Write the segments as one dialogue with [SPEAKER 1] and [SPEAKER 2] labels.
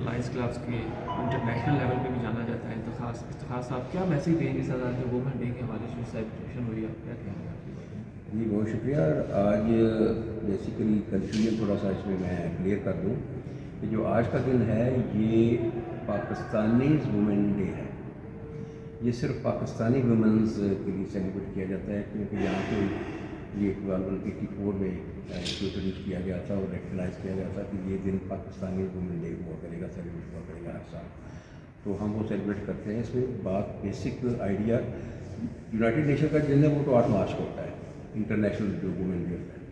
[SPEAKER 1] Lines clubs کے international level پہ بھی جانا جاتا ہے افتخار صاحب، کیا میسیج دیں گے سر آج جو وومن ڈے کے حوالے سے سیلیبریشن ہوئی ہے، آپ کیا کہیں گے آپ کی باتیں؟
[SPEAKER 2] جی بہت شکریہ. آج بیسیکلی کنفیوژن تھوڑا سا اس میں کلیئر کر دوں کہ جو آج کا دن ہے یہ پاکستانیز وومن ڈے ہے. یہ صرف پاکستانی وومنز کے لیے سیلیبریٹ کیا جاتا ہے کیونکہ یہاں پہ یہ 1984 میں انٹروڈیوس کیا گیا تھا اور ریکگنائز کیا گیا تھا کہ یہ دن پاکستانی وومن ڈے ہوا کرے گا، سیلیبریٹ ہوا کرے گا ہر سال. تو ہم وہ سیلیبریٹ کرتے ہیں. اس میں بات بیسک آئیڈیا یونائٹڈ نیشن کا دن ہے وہ تو 8 مارچ کو ہوتا ہے، انٹرنیشنل جو وومن ڈے ہوتا ہے.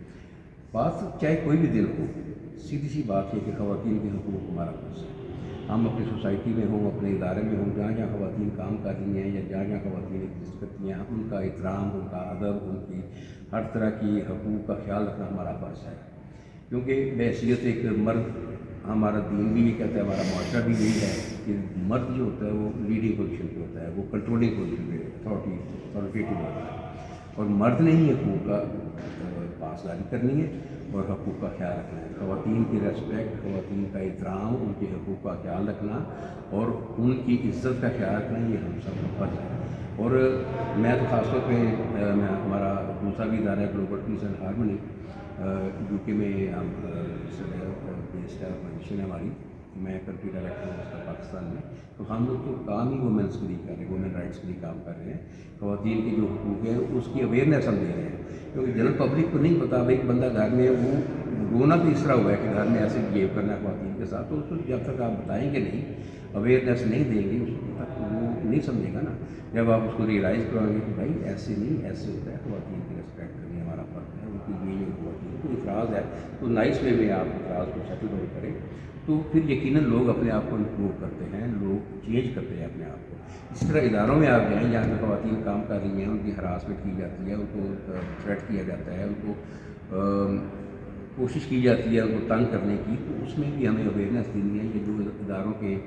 [SPEAKER 2] بات چاہے کوئی بھی دن ہو، سیدھی سی بات ہے کہ خواتین کے حقوق ہمارا فرض ہے. ہم اپنی سوسائٹی میں ہوں، اپنے ادارے میں ہوں، جہاں جہاں خواتین کام کر رہی ہیں یا جہاں جہاں خواتین ایگزسٹ کرتی ہیں، ان کا احترام، ان کا ادب، ان کی ہر طرح کی حقوق کا خیال رکھنا ہمارا فرض ہے. کیونکہ بحیثیت ایک مرد، ہمارا دین بھی یہ کہتا ہے، ہمارا معاشرہ بھی یہی ہے کہ مرد جو ہوتا ہے وہ لیڈنگ پوزیشن پہ ہوتا ہے، وہ کنٹرولنگ پوزیشن پہ اتھارٹیٹیو ہوتا ہے، اور مرد نے ہی حقوق کا پاسداری کرنی ہے اور حقوق کا خیال رکھنا ہے. خواتین کی ریسپیکٹ، خواتین کا احترام، ان کے حقوق کا خیال رکھنا اور ان کی عزت کا خیال رکھنا یہ ہم سب کا فرض ہے. اور میں تو خاص طور پہ ہمارا دوسرا بھی ادارہ ہے global peace and harmony, you کے میں ہم بیسڈ پوزیشن ہے ہماری. میں کنٹری ڈائریکٹر ہوں اس کا پاکستان میں. تو ہم لوگ تو کام ہی وومنس کے لیے کر رہے ہیں، وومن رائٹس کے لیے کام کر رہے ہیں. خواتین کے جو حقوق ہیں اس کی اویئرنیس ہم دے رہے ہیں، کیونکہ جنرل پبلک کو نہیں پتا. بھائی بندہ گھر میں وہ رونا بھی اس طرح ہوا ہے کہ گھر میں ایسے بہیو کرنا ہے خواتین کے ساتھ، تو اس کو جب تک آپ بتائیں گے نہیں، اویئرنیس نہیں دیں گے، اس وقت تک وہ نہیں سمجھے گا نا. جب آپ اس کو ریئلائز کرائیں گے کہ بھائی ایسے نہیں، ایسے ہوتا ہے، خواتین کی ریسپیکٹ کرنی ہمارا فرض ہے، ان کی یہ خواتین کو اعتراض ہے تو نائس وے میں آپ اعتراض کو سیٹل ڈاؤن کریں، تو پھر یقیناً لوگ اپنے آپ کو امپروو کرتے ہیں، لوگ چینج کرتے ہیں اپنے آپ کو. اسی طرح اداروں میں آپ جائیں جہاں پہ خواتین کام کر رہی ہیں، ان کی ہراسمنٹ کی جاتی ہے، ان کو تھریٹ کیا جاتا ہے، ان کو کوشش کی جاتی ہے ان کو تنگ کرنے کی، تو اس میں بھی ہمیں اویئرنیس دینی ہے. یہ جو اداروں کے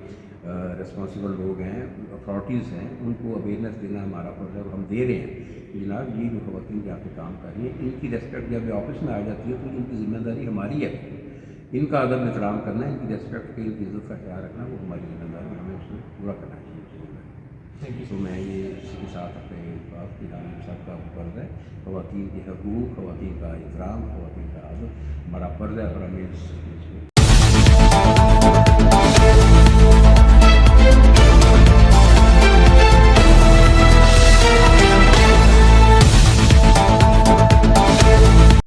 [SPEAKER 2] رسپانسبل لوگ ہیں، اتھارٹیز ہیں، ان کو اویئرنیس دینا ہمارا فرض ہے اور ہم دے رہے ہیں کہ جناب یہ جو خواتین جہاں پہ کام کر رہی ہیں ان کی ریسپیکٹ جب آفس میں آ جاتی ہے تو ان کی ذمہ داری ہماری ہے، ان کا ادب احترام کرنا، ان کی ریسپیکٹ کی، ان کی عزت کا خیال رکھنا وہ ہماری ذمہ داری ہے، ہمیں اس کو پورا کرنا چاہیے.
[SPEAKER 1] تھینک یو
[SPEAKER 2] تو میں یہ اسی کے ساتھ اپنے بات کی ہم سب کا فرض ہے، خواتین کے حقوق، خواتین کا احترام، خواتین کا ادب ہمارا فرض ہے اور ہمیں اس